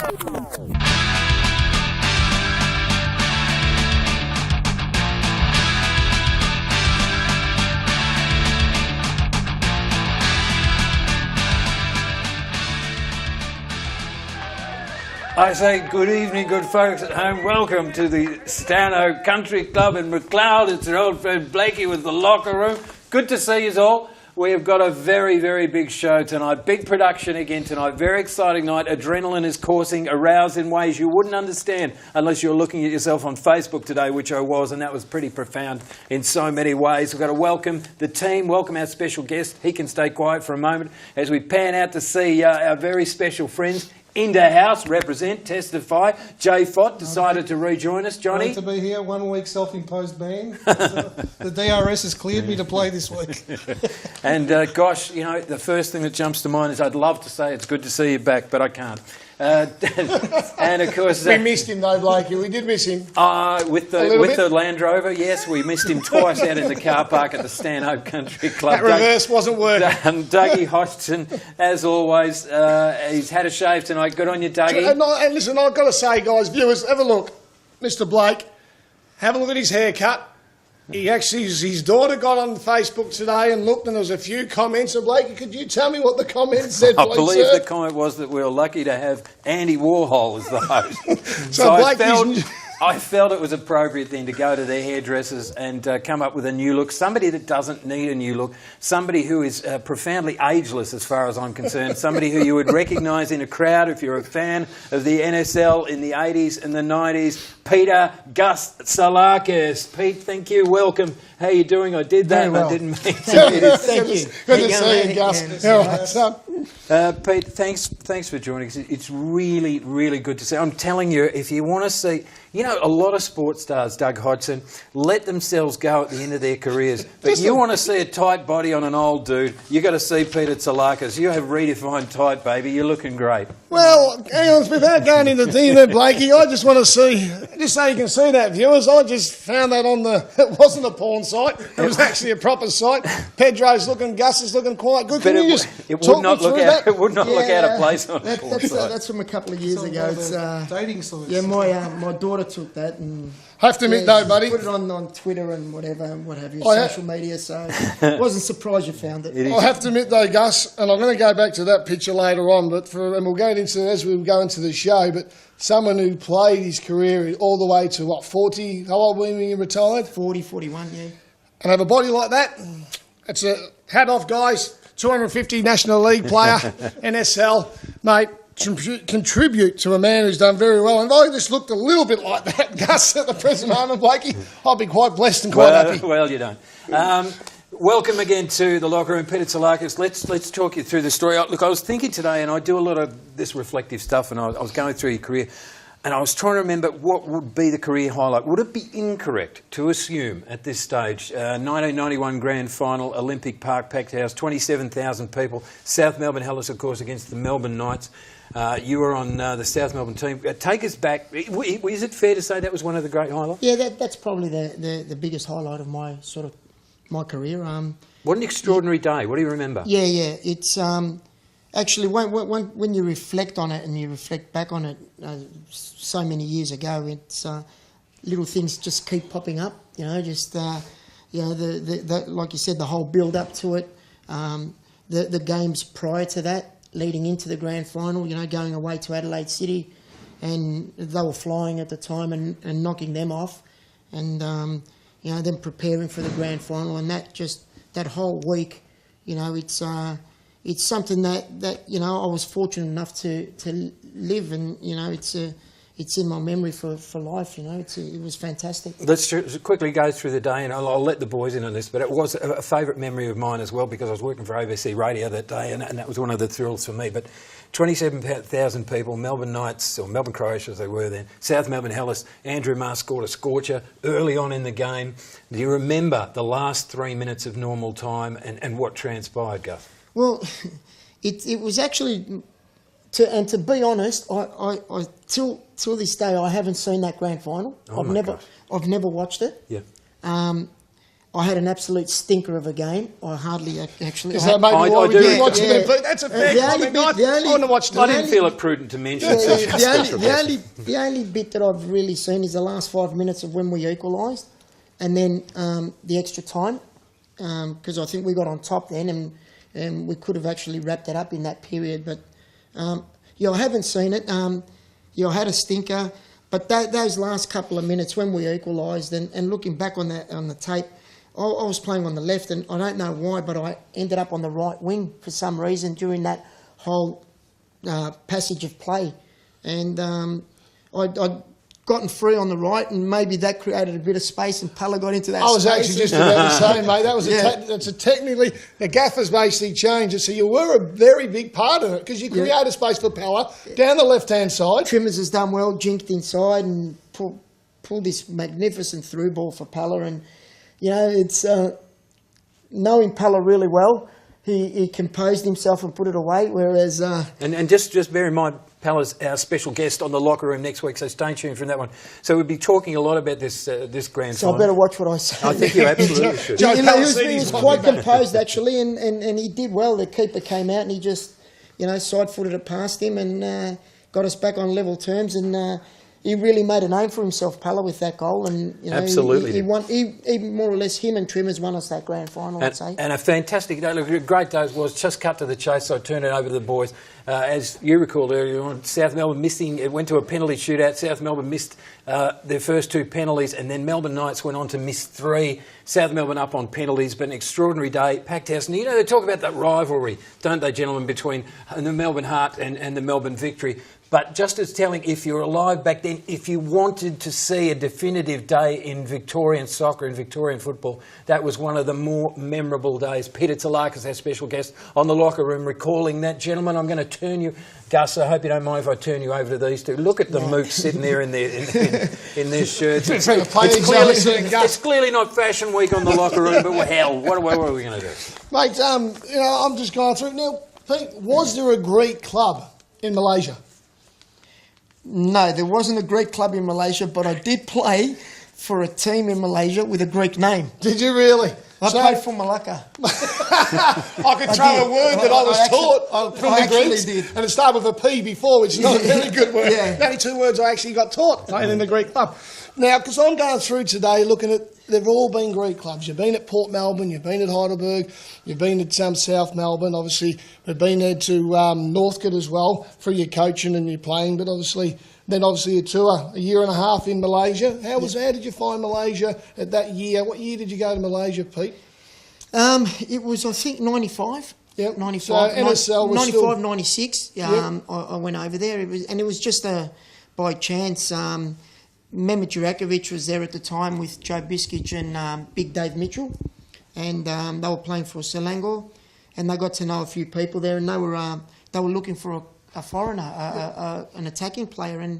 I say good evening, good folks at home. Welcome to the Stano Country Club in McLeod. It's your old friend Blakey with the locker room. Good to see you all. We have got a very, very big show tonight. Big production again tonight. Very exciting night. Adrenaline is coursing, aroused in ways you wouldn't understand unless you're looking at yourself on Facebook today, which I was, and that was pretty profound in so many ways. We've got to welcome the team, welcome our special guest. He can stay quiet for a moment as we pan out to see our very special friends. Into house, represent, testify. JFOT decided to rejoin us. Johnny? Great to be here. 1 week self-imposed ban. The DRS has cleared me to play this week. And gosh, you know, the first thing that jumps to mind is I'd love to say it's good to see you back, but I can't. And of course, we missed him though, Blakey. We did miss him. With the Land Rover, yes, we missed him twice out in the car park at the Stanhope Country Club. That reverse wasn't working. Dougie Hodgson, as always, he's had a shave tonight. Good on you, Dougie. And listen, I've got to say, guys, viewers, have a look. Mr. Blake, have a look at his haircut. His daughter got on Facebook today and looked, and there was a few comments. And Blake, could you tell me what the comments said, I believe the comment was that we were lucky to have Andy Warhol as the host. So Blake, I felt it was appropriate then to go to their hairdressers and come up with a new look. Somebody that doesn't need a new look. Somebody who is profoundly ageless as far as I'm concerned. Somebody who you would recognise in a crowd if you're a fan of the NSL in the 80s and the 90s. Peter Gus Tsolakis. Pete, thank you. Welcome. How you doing? I did that and I didn't mean to. Thank you. Good to see you, Gus. Pete, thanks for joining us. It's really, really good to see. I'm telling you, if you want to see, you know, a lot of sports stars, Doug Hodgson, let themselves go at the end of their careers. But you want to see a tight body on an old dude, you got to see Peter Tsolakis. You have redefined tight, baby. You're looking great. Well, hang on, without going into detail, Blakey, I just want to see, just so you can see that, viewers, I just found that on it wasn't a porn site, it was actually a proper site. Pedro's looking, Gus is looking quite good. Can you just talk me through that? It would not look out of place on a porn site. That's from a couple of years ago. It's dating sites. Yeah, my daughter took that and have to admit though, buddy, put it on Twitter and whatever and what have you, social media. So I wasn't surprised you found it. I have to admit though, Gus, and I'm going to go back to that picture later on, and we'll go into as we go into the show. But someone who played his career all the way to what 40? How old were you when you retired? 40, 41, yeah. And have a body like that. It's a hat off, guys. 250 National League player, NSL, mate. Contribute to a man who's done very well. And if I just looked a little bit like that, Gus, at the present moment, Blakey, I'd be quite blessed and quite happy. Well, you don't. Welcome again to the locker room, Peter Tsolakis. Let's talk you through the story. Look, I was thinking today, and I do a lot of this reflective stuff, and I was going through your career, and I was trying to remember what would be the career highlight. Would it be incorrect to assume at this stage, 1991 Grand Final, Olympic Park, packed house, 27,000 people, South Melbourne Hellas, of course, against the Melbourne Knights. You were on the South Melbourne team. Take us back. Is it fair to say that was one of the great highlights? Yeah, that's probably the biggest highlight of my career. What an extraordinary day. What do you remember? Yeah. It's actually when you reflect on it and you reflect back on it so many years ago, it's little things just keep popping up. You know, just the like you said, the whole build up to it, the games prior to that, leading into the grand final, you know, going away to Adelaide City, and they were flying at the time and knocking them off, and you know, then preparing for the grand final, and that whole week, you know, it's something that you know, I was fortunate enough to live, and you know, it's in my memory for life, you know. It was fantastic. Let's quickly go through the day, and I'll let the boys in on this, but it was a favourite memory of mine as well, because I was working for ABC Radio that day, and that was one of the thrills for me. But 27,000 people, Melbourne Knights, or Melbourne Croatia as they were then, South Melbourne Hellas, Andrew Marr scored a scorcher early on in the game. Do you remember the last 3 minutes of normal time and what transpired, Gus? Well, it was actually... To be honest, I till this day I haven't seen that grand final. I've never watched it. Yeah. I had an absolute stinker of a game. I hardly actually. Is that maybe I why we do- didn't watch yeah. it? But that's a fair The only comment, bit- guys. the only- I want to watch I the didn't feel it prudent to mention it. The only bit that I've really seen is the last 5 minutes of when we equalised, and then the extra time, because I think we got on top then, and we could have actually wrapped it up in that period. But yeah, I haven't seen it. Yeah, I had a stinker, but those last couple of minutes when we equalised, and looking back on the tape, I was playing on the left, and I don't know why, but I ended up on the right wing for some reason during that whole passage of play, and I'd gotten free on the right, and maybe that created a bit of space, and Pala got into that I was space. actually just about to say, mate, that was Yeah. that's a technically, the gaffers basically changed it, so you were a very big part of it, because you created space for Pala down the left-hand side. Trimmers has done well, jinked inside and pulled this magnificent through ball for Pala, and you know, it's knowing Pala really well, he composed himself and put it away, whereas... And just bear in mind, Pala's our special guest on the locker room next week, so stay tuned for that one. So we'll be talking a lot about this grand So final. I better watch what I say. I think you absolutely should. Joe You know, he Palacini's was one quite of the- composed actually, and he did well. The keeper came out and he just, you know, side-footed it past him and got us back on level terms. And he really made a name for himself, Pala, with that goal. And you know, Absolutely. he won. He more or less, him and Trimmers won us that grand final. I'd say. And a fantastic day. Look, a great day it was. Just cut to the chase, so I turned it over to the boys. As you recalled earlier on, South Melbourne missing, it went to a penalty shootout. South Melbourne missed their first 2 penalties, and then Melbourne Knights went on to miss 3. South Melbourne up on penalties, but an extraordinary day. Packed house. And you know, they talk about that rivalry, don't they, gentlemen, between the Melbourne Heart and the Melbourne Victory. But just as telling, if you're alive back then, if you wanted to see a definitive day in Victorian soccer and Victorian football, that was one of the more memorable days. Peter Tsolakis, our special guest on the locker room, recalling that. Gentlemen, I'm going to turn you, Gus, I hope you don't mind if I turn you over to these two. Look at the mooks sitting there in their shirts. It's clearly not Fashion Week on the locker room, but hell, what are we going to do? Mate, you know, I'm just going through. Now, Pete, was there a Greek club in Malaysia? No, there wasn't a Greek club in Malaysia, but I did play for a team in Malaysia with a Greek name. Did you really? I played for Malacca. I could throw a word that I was taught from the Greeks, and it started with a P before, which is not a very good word. Yeah. The only 2 words I actually got taught playing in the Greek club. Now, because I'm going through today looking at, they've all been Greek clubs. You've been at Port Melbourne, you've been at Heidelberg, you've been at South Melbourne, obviously. We've been there to Northcote as well for your coaching and your playing, but obviously a tour, a year and a half in Malaysia. How did you find Malaysia at that year? What year did you go to Malaysia, Pete? It was, I think, 95. Yep. 95. So NSL was 95, still... 96. Yep. I went over there. It was just by chance. Mehmet Jurakovic was there at the time with Joe Biskic and Big Dave Mitchell, and they were playing for Selangor, and they got to know a few people there, and they were looking for a foreigner, an attacking player, and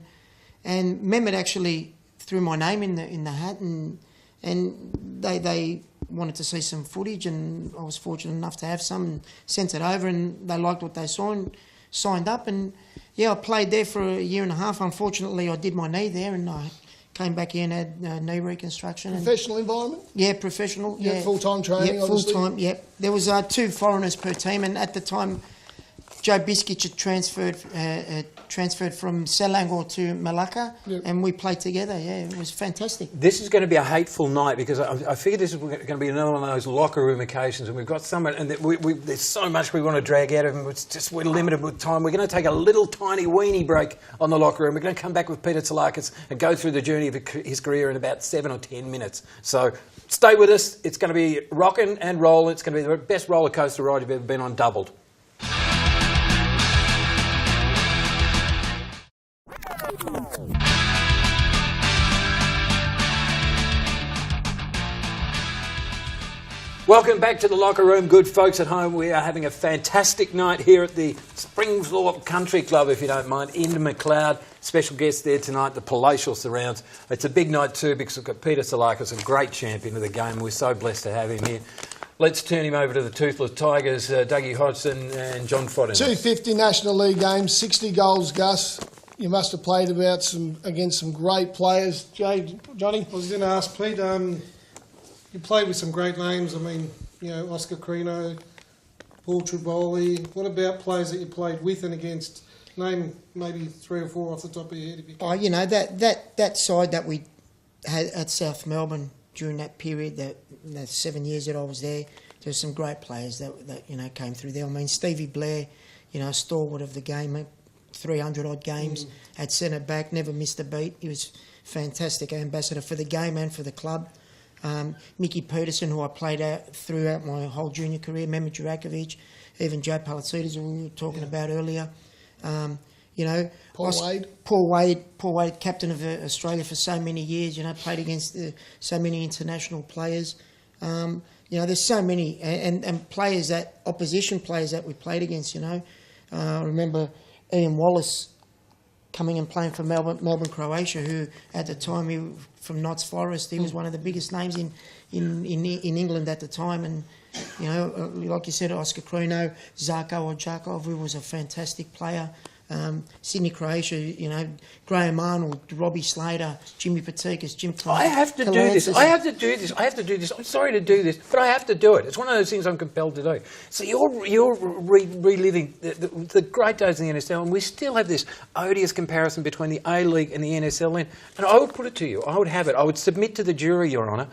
Mehmet actually threw my name in the hat, and they wanted to see some footage, and I was fortunate enough to have some, and sent it over, and they liked what they saw and signed up, and yeah, I played there for a year and a half. Unfortunately, I did my knee there, and I came back here and had knee reconstruction. Professional environment? Yeah, professional. Yeah, full-time training, yeah, obviously. full-time, yeah. There was 2 foreigners per team, and at the time, Joe Biskic had transferred from Selangor to Malacca, and we played together. Yeah, it was fantastic. This is going to be a hateful night because I figured this is going to be another one of those locker room occasions, and we've got someone, and there's so much we want to drag out of him. We're limited with time. We're going to take a little tiny weenie break on the locker room. We're going to come back with Peter Tsolakis and go through the journey of his career in about 7 or 10 minutes. So stay with us. It's going to be rocking and rolling. It's going to be the best roller coaster ride you've ever been on, doubled. Welcome back to the locker room, good folks at home. We are having a fantastic night here at the Springthorpe Country Club, if you don't mind, in McLeod. Special guest there tonight, the palatial surrounds. It's a big night too because we've got Peter Tsolakis, a great champion of the game. We're so blessed to have him here. Let's turn him over to the Toothless Tigers, Dougie Hodgson and John Fodden. 250 National League games, 60 goals, Gus. You must have played against some great players. Johnny? I was going to ask Pete, You played with some great names. I mean, you know, Oscar Crino, Paul Triboli. What about players that you played with and against? Name maybe 3 or 4 off the top of your head. If you can. Oh, you know, that side that we had at South Melbourne during that period, that 7 years that I was there were some great players that you know came through there. I mean, Stevie Blair, you know, stalwart of the game, 300 odd games at centre back, never missed a beat. He was fantastic ambassador for the game and for the club. Mickey Peterson, who I played out throughout my whole junior career, Mehmet Jurakovic, even Joe Palacides, who we were talking about earlier. You know, Paul Wade, captain of Australia for so many years. You know, played against so many international players. You know, there's so many and players opposition players that we played against. You know, I remember Ian Wallace coming and playing for Melbourne, Croatia, who at the time from Notts Forest, he was one of the biggest names in England at the time, and you know, like you said, Oscar Crino, Zarko Odjakov, who was a fantastic player. Sydney, Croatia, you know, Graham Arnold, Robbie Slater, Jimmy Patikas, Jim Clark. I have to do this. I have to do this. I'm sorry to do this, but I have to do it. It's one of those things I'm compelled to do. So you're reliving the great days in the NSL, and we still have this odious comparison between the A-League and the NSL. And I would put it to you, I would submit to the jury, Your Honour,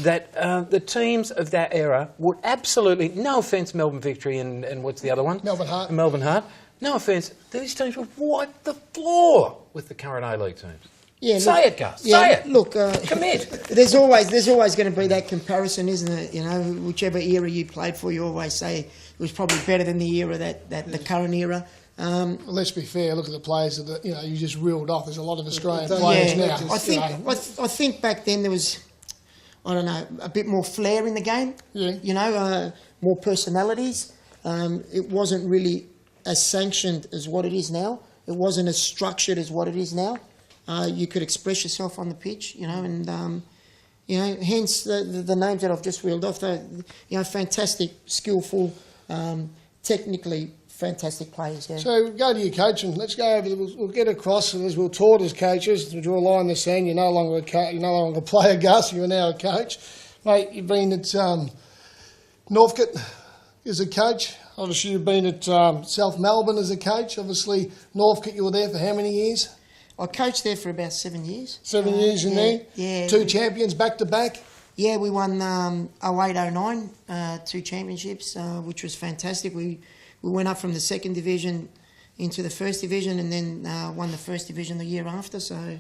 that the teams of that era would absolutely, no offence, Melbourne Victory and what's the other one? Melbourne Heart. No offence, these teams would wipe the floor with the current A-League teams. Yeah, say it, Gus. Say it. Look, commit. There's always going to be that comparison, isn't it? You know, whichever era you played for, you always say it was probably better than the era the current era. Well, let's be fair. Look at the players that you know you just reeled off. There's a lot of Australian players now. I think back then there was, I don't know, a bit more flair in the game. Yeah. You know, more personalities. It wasn't really as sanctioned as what it is now. It wasn't as structured as what it is now. You could express yourself on the pitch, you know, and you know, hence the names that I've just reeled off. They're, you know, fantastic, skillful, technically fantastic players. Yeah. So go to your coaching. Let's go over. We'll get across as we're taught as coaches to draw a line in the sand. You're no longer you're no longer a player, Gus. You're now a coach, mate. You've been at Northcote as a coach. Obviously, you've been at South Melbourne as a coach. Obviously, Northcote, you were there for how many years? I coached there for about 7 years. 7 years in there? Yeah. 2 champions back to back? Yeah, we won 08-09, 2 championships, which was fantastic. We went up from the 2nd division into the 1st division and then won the 1st division the year after, so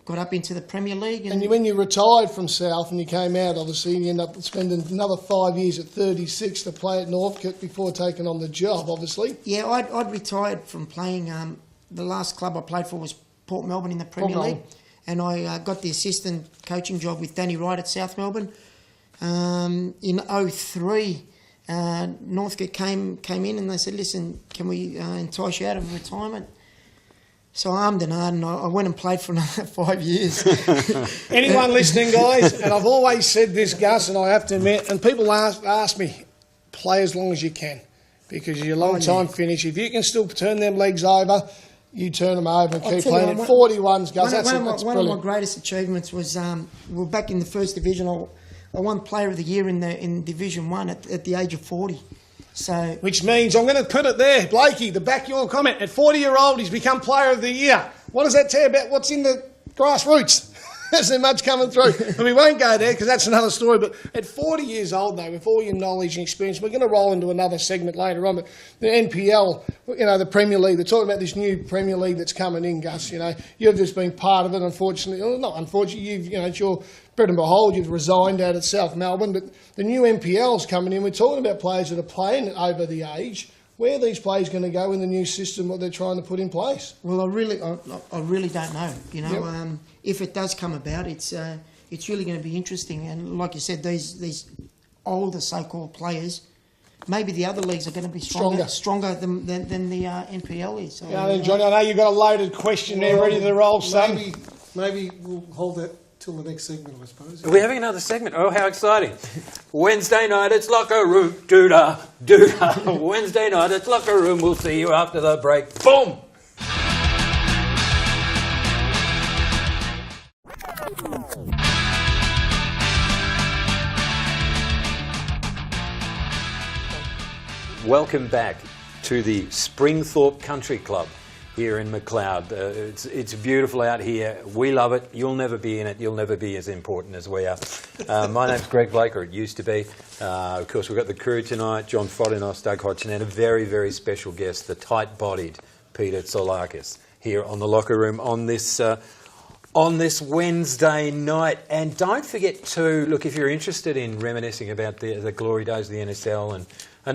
got up into the Premier League. And when you retired from South and you came out, obviously, you ended up spending another 5 years at 36 to play at Northcote before taking on the job, obviously. Yeah, I'd retired from playing. The last club I played for was Port Melbourne in the Premier League. And I got the assistant coaching job with Danny Wright at South Melbourne. In 03, Northcote came in and they said, listen, can we entice you out of retirement? So I armed and hard, and I went and played for another 5 years. Anyone listening, guys, and I've always said this, Gus, and I have to admit, and people ask me, play as long as you can, because you're a long-time finish. If you can still turn them legs over, you turn them over and keep playing at 41s, Gus. One of my greatest achievements was, we were back in the 1st division. I won Player of the Year in Division 1 at the age of 40. So, which means, I'm going to put it there, Blakey, to back your comment, at 40-year-old he's become Player of the Year. What does that tell you about what's in the grassroots? There's so much coming through. And we won't go there because that's another story. But at 40 years old, though, with all your knowledge and experience, we're going to roll into another segment later on. But the NPL, you know, the Premier League, they're talking about this new Premier League that's coming in, Gus. You know, you've just been part of it, unfortunately. Well, not unfortunately, it's your bread and behold, you've resigned out at South Melbourne. But the new NPL's coming in. We're talking about players that are playing over the age. Where are these players going to go in the new system, what they're trying to put in place? Well, I really don't know. You know, if it does come about, it's really going to be interesting. And like you said, these older so-called players, maybe the other leagues are going to be stronger than the NPL is. So, then, Johnny, I know you've got a loaded question there ready to roll, son. Maybe we'll hold that till the next segment, I suppose. Are we having another segment? Oh, how exciting. Wednesday night, it's locker room. Doodah. Wednesday night, it's locker room. We'll see you after the break. Boom! Welcome back to the Springthorpe Country Club here in McLeod. It's beautiful out here. We love it. You'll never be in it. You'll never be as important as we are. My name's Greg Blake, or it used to be. Of course, we've got the crew tonight, John Fodinos, Doug Hodgson, and a very, very special guest, the tight-bodied Peter Tsolakis, here on the locker room on this Wednesday night. And don't forget to, look, if you're interested in reminiscing about the glory days of the NSL and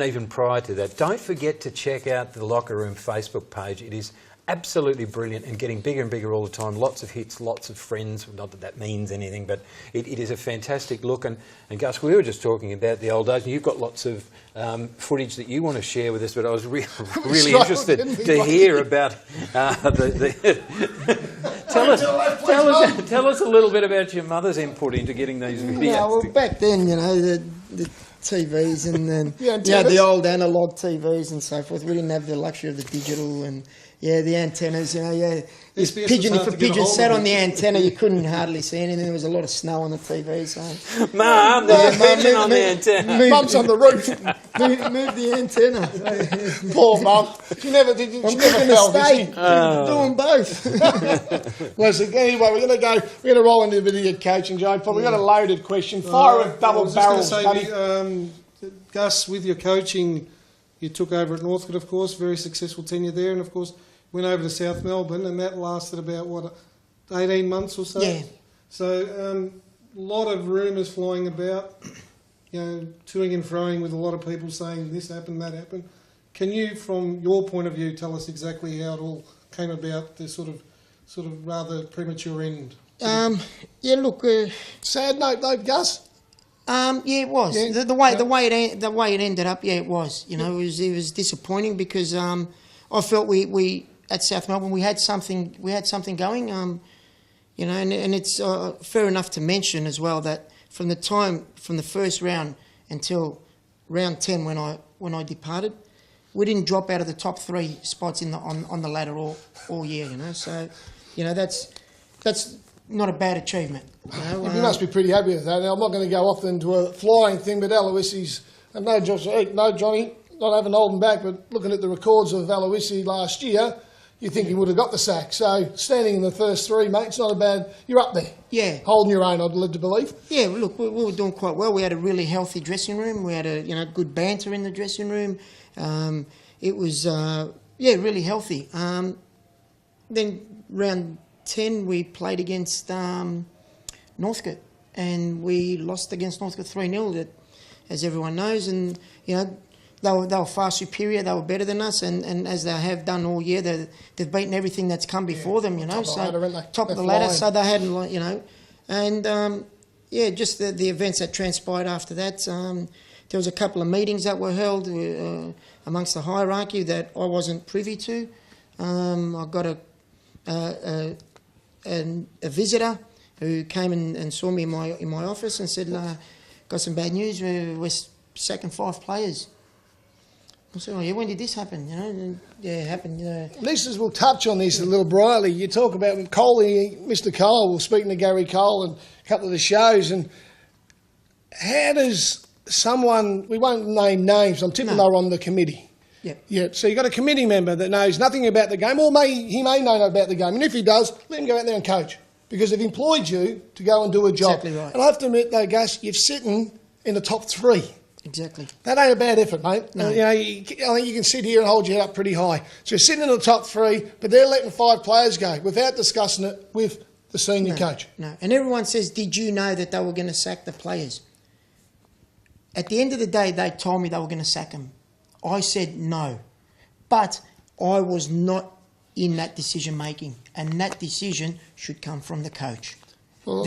even prior to that, don't forget to check out the Locker Room Facebook page. It is absolutely brilliant and getting bigger and bigger all the time. Lots of hits, lots of friends. Not that that means anything, but it is a fantastic look. And Gus, we were just talking about the old days, and you've got lots of footage that you want to share with us, but I was really interested to hear about Tell us a little bit about your mother's input into getting these videos. Yeah, well, back then, you know, the TVs and then the old analogue TVs and so forth. We didn't have the luxury of the digital and the antennas. You know, if a pigeon sat on the antenna, you couldn't hardly see anything. There was a lot of snow on the TV. So, Mum, there's a pigeon on the antenna. Mum's on the roof. move the antenna. Poor Mum. She never did. She never fell. Doing both. Well, so anyway, we're going to roll into a bit of your coaching, Joe. Probably got a loaded question. Fire with double barrels, buddy. Gus, with your coaching, you took over at Northcote, of course, very successful tenure there, and of course went over to South Melbourne, and that lasted about 18 months or so. Yeah. So a lot of rumours flying about, you know, toing and froing with a lot of people saying this happened, that happened. Can you, from your point of view, tell us exactly how it all came about? This sort of rather premature end. Look. Sad note, though, Gus. It was the way it ended up. Yeah, it was. You know, it was disappointing because I felt we at South Melbourne we had something going. You know, and it's fair enough to mention as well that from the first round until round 10 when I departed, we didn't drop out of the top 3 spots on the ladder all year. You know, so you know that's not a bad achievement. You know, you must be pretty happy with that. Now, I'm not going to go off into a flying thing, but Aloisi's, and no Johnny, not having holding back, but looking at the records of Aloisi last year, you think he would have got the sack. So standing in the first 3, mate, it's not a bad. You're up there. Yeah, holding your own, I'd love to believe. Yeah, look, we were doing quite well. We had a really healthy dressing room. We had good banter in the dressing room. It was really healthy. Then round 10 we played against Northcote, and we lost against Northcote 3-0, as everyone knows, and you know they were far superior, they were better than us, and as they have done all year, they've beaten everything that's come before them, you know, top of the ladder, so they hadn't, you know, and just the events that transpired after that. There was a couple of meetings that were held amongst the hierarchy that I wasn't privy to. I got a visitor who came and saw me in my office and said, got some bad news, we're sacking 5 players. I said, oh yeah, when did this happen? You know, and, it happened. At least we'll touch on this a little brightly. You talk about Coley, Mr. Cole, we're speaking to Gary Cole and a couple of the shows, and how does someone, we won't name names, I'm tipping they're on the committee. Yeah. So you've got a committee member that knows nothing about the game, or he may know about the game. And if he does, let him go out there and coach, because they've employed you to go and do a job. Exactly right. And I have to admit, though, Gus, you're sitting in the top 3. Exactly. That ain't a bad effort, mate. No. You know, I think you can sit here and hold your head up pretty high. So you're sitting in the top 3, but they're letting 5 players go without discussing it with the senior coach. No. And everyone says, did you know that they were going to sack the players? At the end of the day, they told me they were going to sack them. I said no. But I was not in that decision making, and that decision should come from the coach. Well,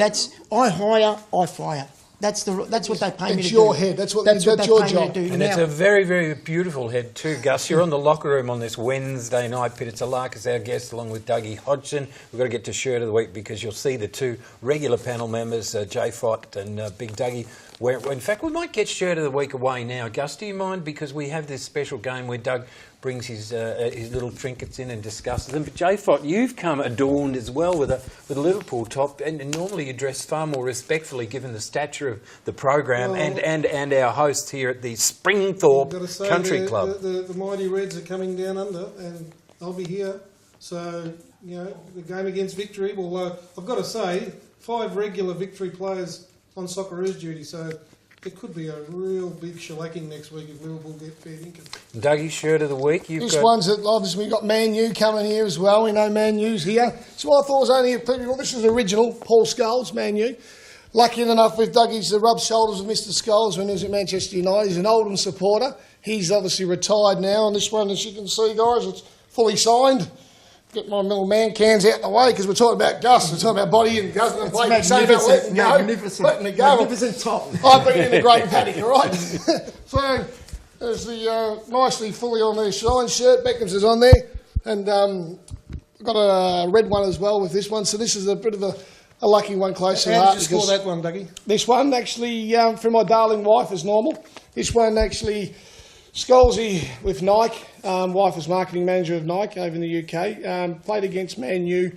I hire, I fire. That's what they pay me to do. It's your head. That's your job. And it's a very, very beautiful head too, Gus. You're on the locker room on this Wednesday night. Peter Tsolakis, our guest, along with Dougie HODGSON. We've got to get to Shirt of the Week because you'll see the 2 regular panel members, JFOT and Big Dougie, where, in fact, we might get Shirt of the Week away now. Gus, do you mind? Because we have this special game where Doug brings his little trinkets in and discusses them. But JFOT, you've come adorned as well with a Liverpool top, and normally you dress far more respectfully given the stature of the program and our hosts here at the Springthorpe Country Club. The mighty Reds are coming down under, and I'll be here. So, you know, the game against Victory, although I've got to say, 5 regular Victory players on Socceroos duty, so it could be a real big shellacking next week if Liverpool get fair dinkum. Dougie's Shirt of the Week. This one's that obviously we've got Man U coming here as well. We know Man U's here. So I thought it was only people. This is original, Paul Scholes, Man U. Lucky enough with Dougie's to rub shoulders with Mr. Scholes when he was at Manchester United. He's an Oldham supporter. He's obviously retired now. And this one, as you can see, guys, it's fully signed. Get my little man cans out the way because we're talking about Gus. We're talking about body and Gus and Blake. Magnificent, magnificent top. I've been in the great paddock, all right? So there's the nicely fully on there shine shirt. Beckham's is on there. And I've got a red one as well with this one. So this is a bit of a lucky one close to the heart. How did you score that one, Dougie? This one actually for my darling wife as normal. This one actually Scholesy with Nike. Wife was marketing manager of Nike over in the UK. Played against Man U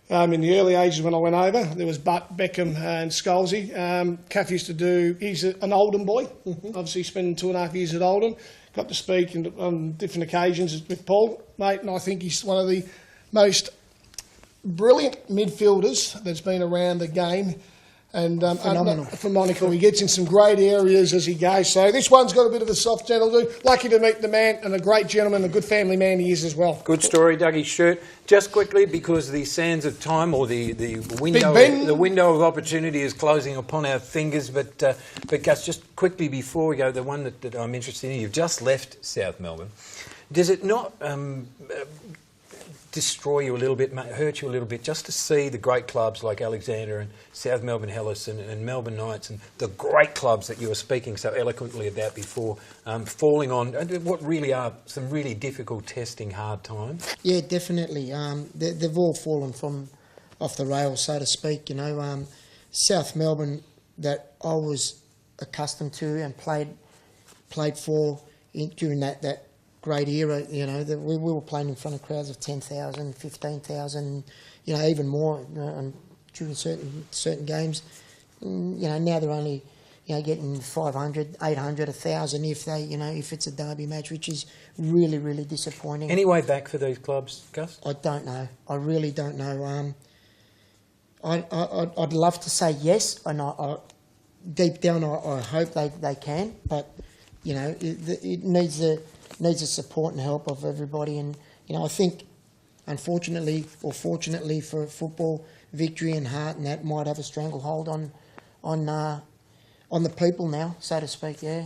in the early ages when I went over. There was Butt, Beckham and Scholesy. Kath used to do, he's an Oldham boy, obviously spending 2.5 years at Oldham. Got to speak on different occasions with Paul, mate, and I think he's one of the most brilliant midfielders that's been around the game. And phenomenal. He gets in some great areas as he goes. So this one's got a bit of a soft, gentle dude. Lucky to meet the man, and a great gentleman, a good family man he is as well. Good story, Dougie's Shirt. Just quickly, because the sands of time or the window of opportunity is closing upon our fingers. But Gus, just quickly before we go, the one that I'm interested in, you've just left South Melbourne. Does it not destroy you a little bit, hurt you a little bit, just to see the great clubs like Alexander and South Melbourne Hellas and Melbourne Knights and the great clubs that you were speaking so eloquently about before, falling on what really are some really difficult, testing, hard times? Yeah, definitely. They've all fallen from off the rails, so to speak. You know, South Melbourne that I was accustomed to and played for during that great era, you know, that we were playing in front of crowds of 10,000, 15,000, you know, even more during certain games. You know, now they're only, you know, getting 500, 800, 1,000 if they, you know, if it's a derby match, which is really, really disappointing. Any way back for these clubs, Gus? I don't know. I really don't know. I'd love to say yes, and I deep down I hope they can, but you know, it needs the support and help of everybody. And you know, I think, unfortunately or fortunately for football, Victory and Heart and that might have a stranglehold on the people now, so to speak. Yeah.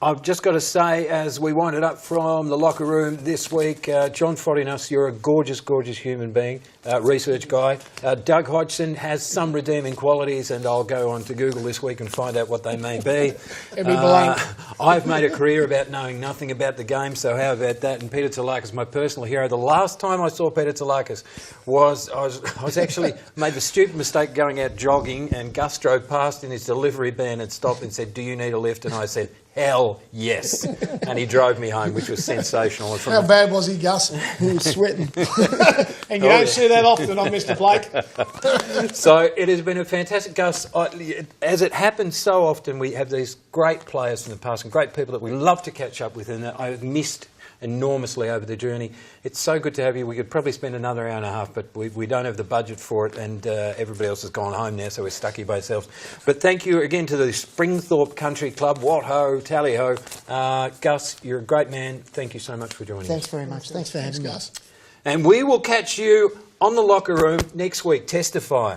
I've just got to say, as we wind it up from the locker room this week, John Fodinas, you're a gorgeous, gorgeous human being, research guy. Doug HODGSON has some redeeming qualities, and I'll go on to Google this week and find out what they may be. I've made a career about knowing nothing about the game, so how about that? And Peter Tsolakis, my personal hero. The last time I saw Peter Tsolakis was I was actually made the stupid mistake going out jogging, and Gus drove past in his delivery van and stopped and said, "Do you need a lift?" And I said, "Hell yes." And he drove me home, which was sensational. And how bad was he, Gus? He was sweating. And you don't see that often on Mr. Blake. So it has been a fantastic, Gus. As it happens so often, we have these great players from the past and great people that we love to catch up with, and I've missed enormously over the journey. It's so good to have you. We could probably spend another hour and a half, but we don't have the budget for it, and everybody else has gone home now, so we're stuck here by ourselves. But thank you again to the Springthorpe Country Club. What ho, tally ho. Gus, you're a great man. Thank you so much for joining us. Thanks very much. Thanks for having me. Gus. And we will catch you on the locker room next week. Testify.